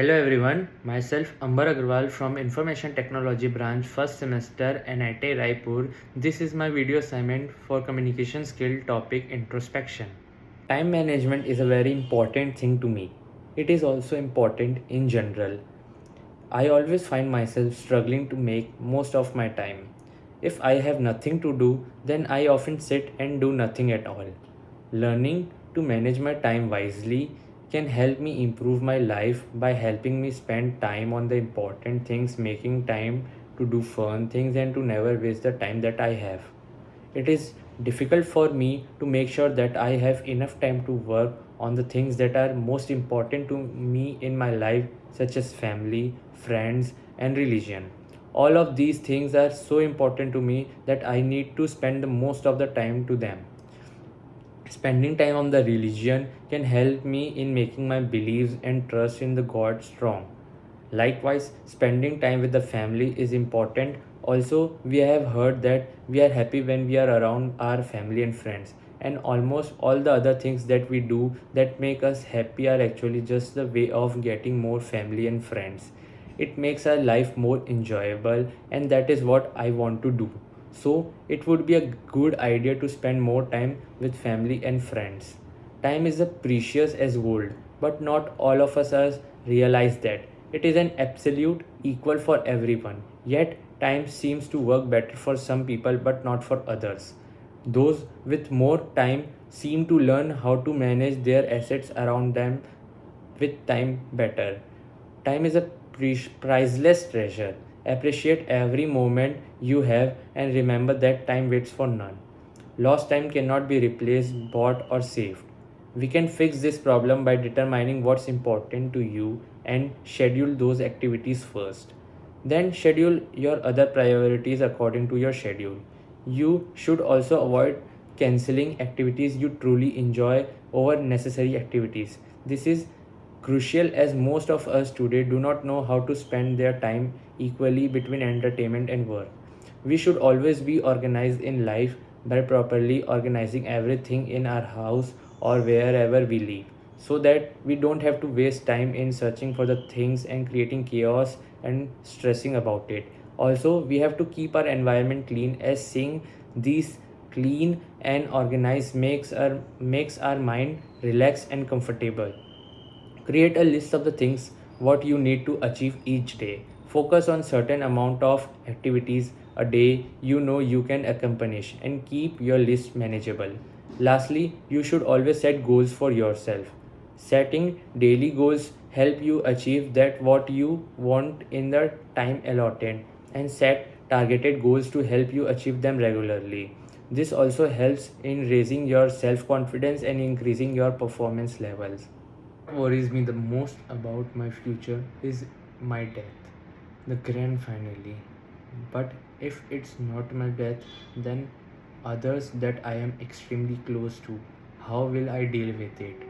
Hello everyone, myself Ambar Agrawal from Information Technology branch first semester NIT Raipur. This is my video assignment for communication skill topic introspection. Time management is a very important thing to me. It is also important in general. I always find myself struggling to make most of my time. If I have nothing to do, then I often sit and do nothing at all. Learning to manage my time wisely can help me improve my life by helping me spend time on the important things, making time to do fun things, and to never waste the time that I have. It is difficult for me to make sure that I have enough time to work on the things that are most important to me in my life, such as family, friends, and religion. All of these things are so important to me that I need to spend the most of the time to them. Spending time on the religion can help me in making my beliefs and trust in the God strong. Likewise, spending time with the family is important. Also, we have heard that we are happy when we are around our family and friends. And almost all the other things that we do that make us happy are actually just the way of getting more family and friends. It makes our life more enjoyable, and that is what I want to do. So, it would be a good idea to spend more time with family and friends. Time is as precious as gold, but not all of us realize that. It is an absolute equal for everyone. Yet, time seems to work better for some people but not for others. Those with more time seem to learn how to manage their assets around them with time better. Time is a priceless treasure. Appreciate every moment you have and remember that time waits for none. Lost time cannot be replaced, bought, or saved. We can fix this problem by determining what's important to you and schedule those activities first. Then schedule your other priorities according to your schedule. You should also avoid canceling activities you truly enjoy over necessary activities. This is crucial as most of us today do not know how to spend their time equally between entertainment and work. We should always be organized in life by properly organizing everything in our house or wherever we live so that we don't have to waste time in searching for the things and creating chaos and stressing about it. Also, we have to keep our environment clean as seeing these clean and organized makes our mind relaxed and comfortable. Create a list of the things what you need to achieve each day. Focus on certain amount of activities a day you know you can accomplish and keep your list manageable. Lastly, you should always set goals for yourself. Setting daily goals help you achieve that what you want in the time allotted and set targeted goals to help you achieve them regularly. This also helps in raising your self confidence and increasing your performance levels. What worries me the most about my future is my death, the grand finale. But if it's not my death, then others that I am extremely close to, how will I deal with it?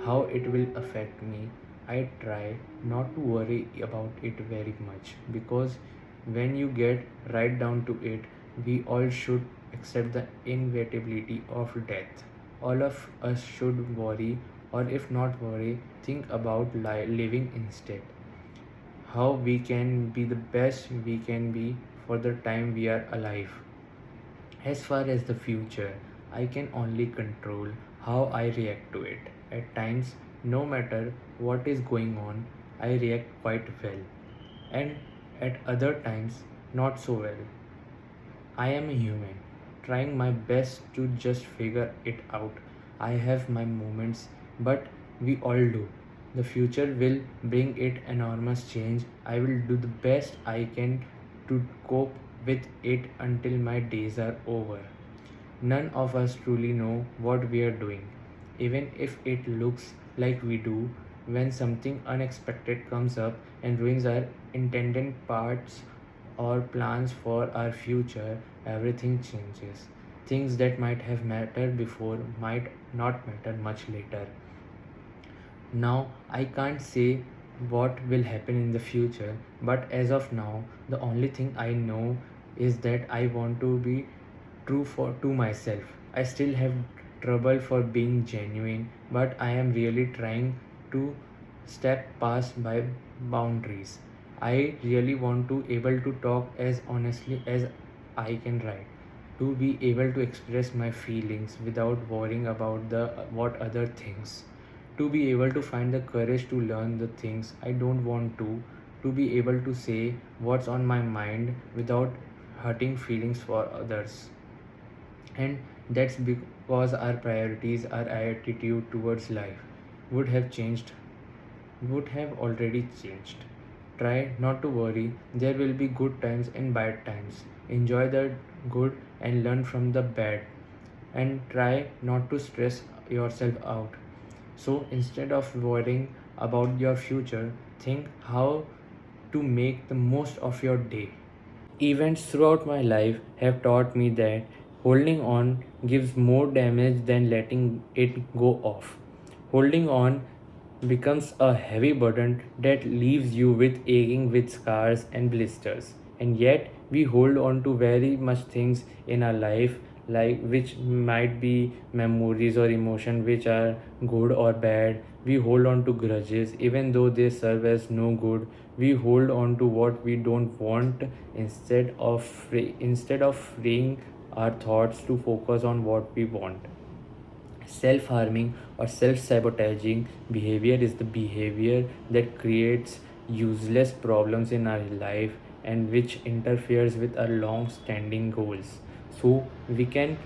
How it will affect me? I try not to worry about it very much because when you get right down to it, we all should accept the inevitability of death. All of us should worry, or if not worry, think about living instead. How we can be the best we can be for the time we are alive. As far as the future, I can only control how I react to it. At times, no matter what is going on, I react quite well, and at other times, not so well. I am a human, trying my best to just figure it out. I have my moments, but we all do. The future will bring it enormous change. I will do the best I can to cope with it until my days are over. None of us truly know what we are doing, even if it looks like we do. When something unexpected comes up and ruins our intended parts or plans for our future, everything changes. Things that might have mattered before might not matter much later. Now, I can't say what will happen in the future, but as of now, the only thing I know is that I want to be true to myself. I still have trouble for being genuine, but I am really trying to step past by boundaries. I really want to able to talk as honestly as I can write, to be able to express my feelings without worrying about the what other things, to be able to find the courage to learn the things I don't want to be able to say what's on my mind without hurting feelings for others. And that's because our priorities, our attitude towards life would have changed, would have already changed. Try not to worry, there will be good times and bad times. Enjoy the good and learn from the bad, and try not to stress yourself out. So instead of worrying about your future, think how to make the most of your day. Events throughout my life have taught me that holding on gives more damage than letting it go off. Holding on becomes a heavy burden that leaves you with aching with scars and blisters. And yet we hold on to very much things in our life, like which might be memories or emotion which are good or bad. We hold on to grudges even though they serve as no good. We hold on to what we don't want instead of freeing our thoughts to focus on what we want. Self harming or self sabotaging behavior is the behavior that creates useless problems in our life and which interferes with our long standing goals. So, we can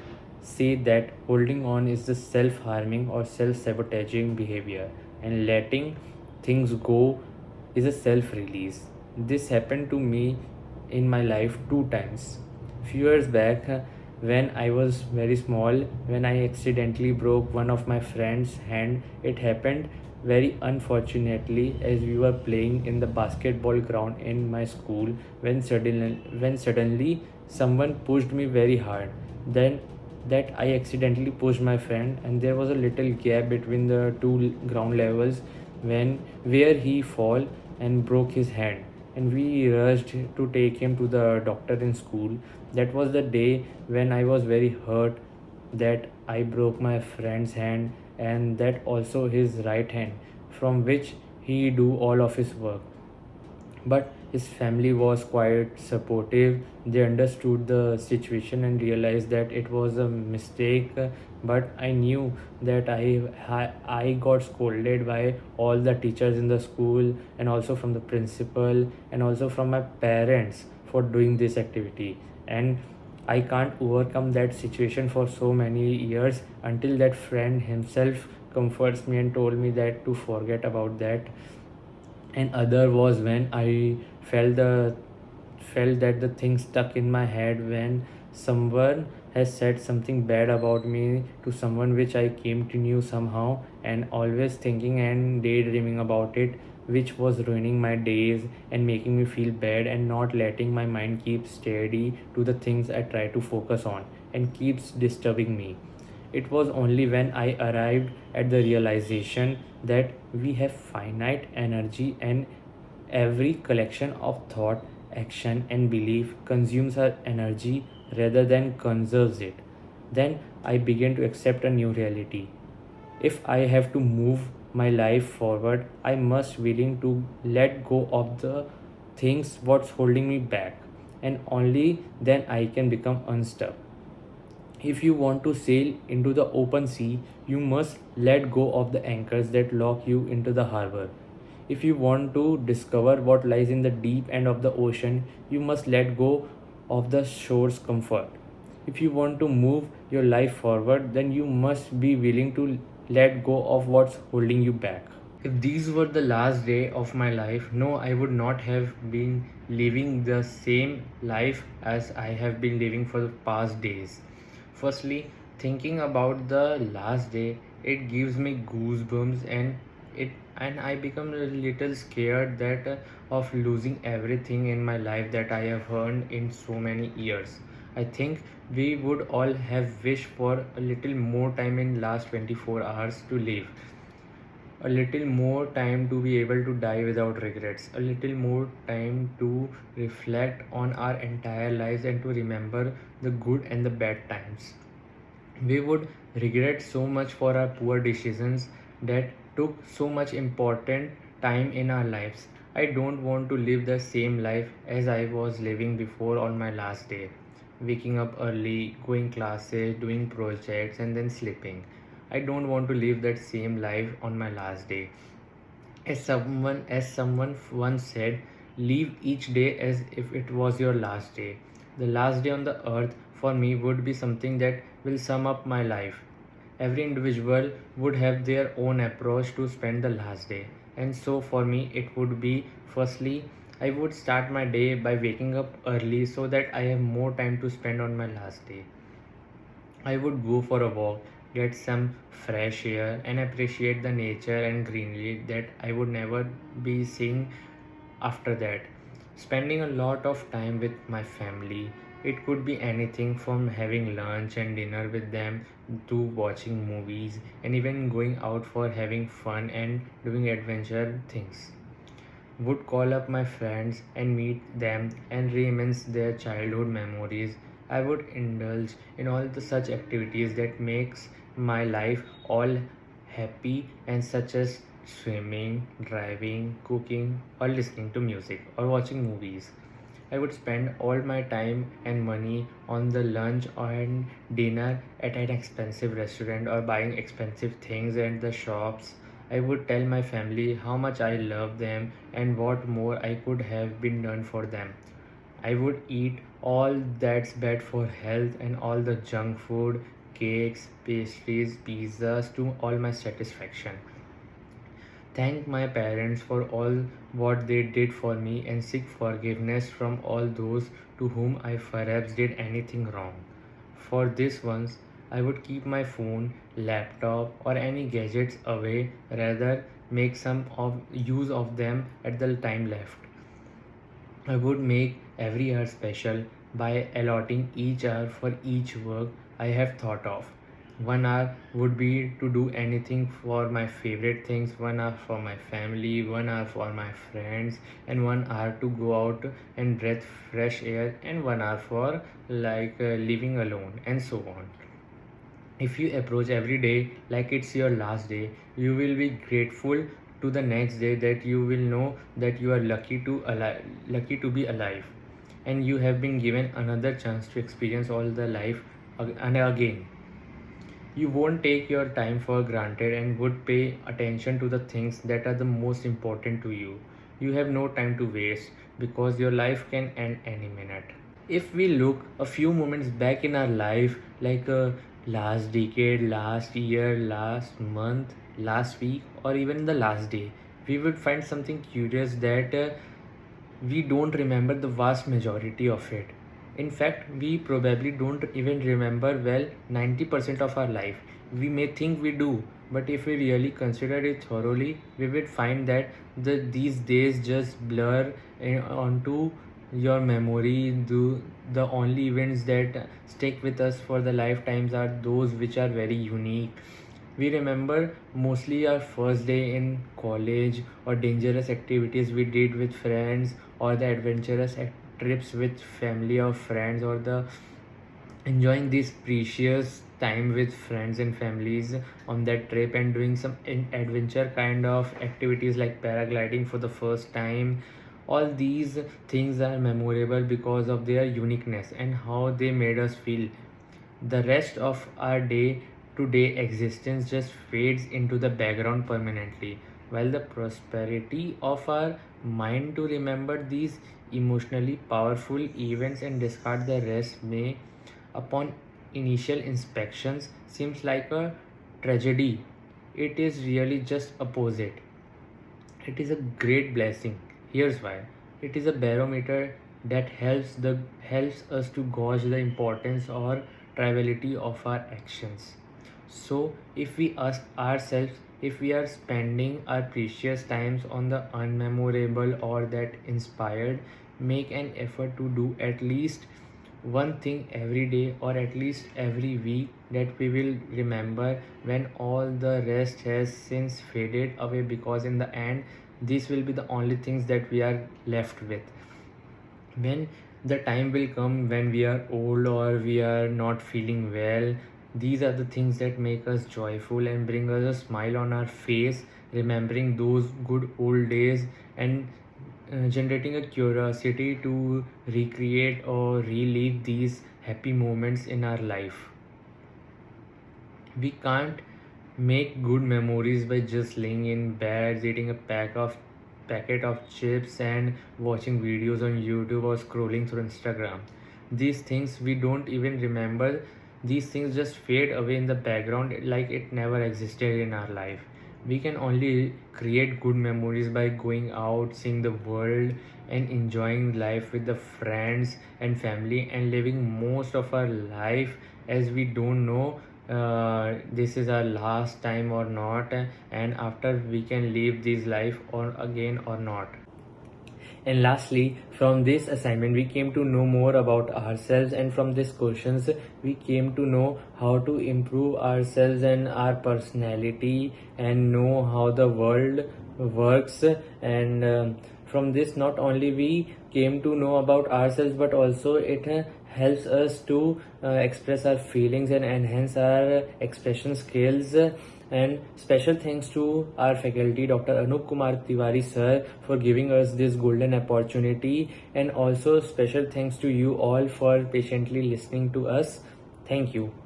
say that holding on is the self harming or self sabotaging behavior, and letting things go is a self release. This happened to me in my life two times. Few years back, when I was very small, when I accidentally broke one of my friend's hand. It happened very unfortunately as we were playing in the basketball ground in my school, when suddenly someone pushed me very hard. Then that I accidentally pushed my friend, and there was a little gap between the two ground levels when where he fall and broke his hand, and we rushed to take him to the doctor in school. That was the day when I was very hurt that I broke my friend's hand, and that also his right hand from which he do all of his work. But his family was quite supportive. They understood the situation and realized that it was a mistake. But I knew that I got scolded by all the teachers in the school, and also from the principal, and also from my parents for doing this activity. And I can't overcome that situation for so many years until that friend himself comforts me and told me that to forget about that. And other was when I felt that the thing stuck in my head when someone has said something bad about me to someone which I came to know somehow, and always thinking and daydreaming about it, which was ruining my days and making me feel bad and not letting my mind keep steady to the things I try to focus on, and keeps disturbing me. It was only when I arrived at the realization that we have finite energy, and every collection of thought, action, and belief consumes our energy rather than conserves it. Then I began to accept a new reality. If I have to move my life forward, I must willing to let go of the things what's holding me back, and only then I can become unstuck. If you want to sail into the open sea, you must let go of the anchors that lock you into the harbor. If you want to discover what lies in the deep end of the ocean, you must let go of the shore's comfort. If you want to move your life forward, then you must be willing to let go of what's holding you back. If these were the last day of my life, no, I would not have been living the same life as I have been living for the past days. Firstly, thinking about the last day, it gives me goosebumps, and I become a little scared that of losing everything in my life that I have earned in so many years. I think we would all have wished for a little more time in last 24 hours to live, a little more time to be able to die without regrets, a little more time to reflect on our entire lives and to remember the good and the bad times. We would regret so much for our poor decisions that took so much important time in our lives. I don't want to live the same life as I was living before on my last day. Waking up early, going classes, doing projects, and then sleeping. I don't want to live that same life on my last day. As someone once said, live each day as if it was your last day. The last day on the earth for me would be something that will sum up my life. Every individual would have their own approach to spend the last day. And so for me, it would be firstly, I would start my day by waking up early so that I have more time to spend on my last day. I would go for a walk, get some fresh air, and appreciate the nature and greenery that I would never be seeing after that. Spending a lot of time with my family. It could be anything from having lunch and dinner with them to watching movies and even going out for having fun and doing adventure things. Would call up my friends and meet them and reminisce their childhood memories. I would indulge in all the such activities that makes my life all happy and such as swimming, driving, cooking or listening to music or watching movies. I would spend all my time and money on the lunch and dinner at an expensive restaurant or buying expensive things at the shops. I would tell my family how much I love them and what more I could have been done for them. I would eat all that's bad for health and all the junk food, cakes, pastries, pizzas to all my satisfaction. Thank my parents for all what they did for me and seek forgiveness from all those to whom I perhaps did anything wrong. For this once, I would keep my phone, laptop, or any gadgets away, rather make some of use of them at the time left. I would make every hour special by allotting each hour for each work I have thought of. 1 hour would be to do anything for my favorite things, 1 hour for my family, 1 hour for my friends, and 1 hour to go out and breathe fresh air, and 1 hour for living alone, and so on. If you approach every day like it's your last day, you will be grateful to the next day that you will know that you are lucky to be alive, and you have been given another chance to experience all the life and again. You won't take your time for granted and would pay attention to the things that are the most important to you. You have no time to waste because your life can end any minute. If we look a few moments back in our life, last decade, last year, last month, last week, or even the last day, we would find something curious that we don't remember the vast majority of it. In fact, we probably don't even remember well 90% of our life. We may think we do, but if we really consider it thoroughly, we would find that these days just blur onto your memory. The only events that stick with us for the lifetimes are those which are very unique. We remember mostly our first day in college or dangerous activities we did with friends or the adventurous trips with family or friends or the enjoying this precious time with friends and families on that trip and doing some adventure kind of activities like paragliding for the first time. All these things are memorable because of their uniqueness and how they made us feel. The rest of our day to day existence just fades into the background permanently, while the prosperity of our mind to remember these emotionally powerful events and discard the rest may, upon initial inspections, seems like a tragedy. It is really just opposite. It is a great blessing. Here's why. It is a barometer that helps us to gauge the importance or triviality of our actions. So, if we ask ourselves if we are spending our precious times on the unmemorable or that inspired, make an effort to do at least one thing every day or at least every week that we will remember when all the rest has since faded away, because in the end these will be the only things that we are left with. When the time will come when we are old or we are not feeling well, these are the things that make us joyful and bring us a smile on our face, remembering those good old days and generating a curiosity to recreate or relive these happy moments in our life. We can't make good memories by just laying in bed, eating a packet of chips and watching videos on YouTube or scrolling through Instagram. These things we don't even remember. These things just fade away in the background like it never existed in our life. We can only create good memories by going out, seeing the world, and enjoying life with the friends and family, and living most of our life as we don't know this is our last time or not, and after we can live this life or again or not. And lastly, from this assignment, we came to know more about ourselves, and from these questions, we came to know how to improve ourselves and our personality and know how the world works. And from this, not only we came to know about ourselves, but also it helps us to express our feelings and enhance our expression skills. And special thanks to our faculty, Dr. Anup Kumar Tiwari sir, for giving us this golden opportunity, and also special thanks to you all for patiently listening to us. Thank you.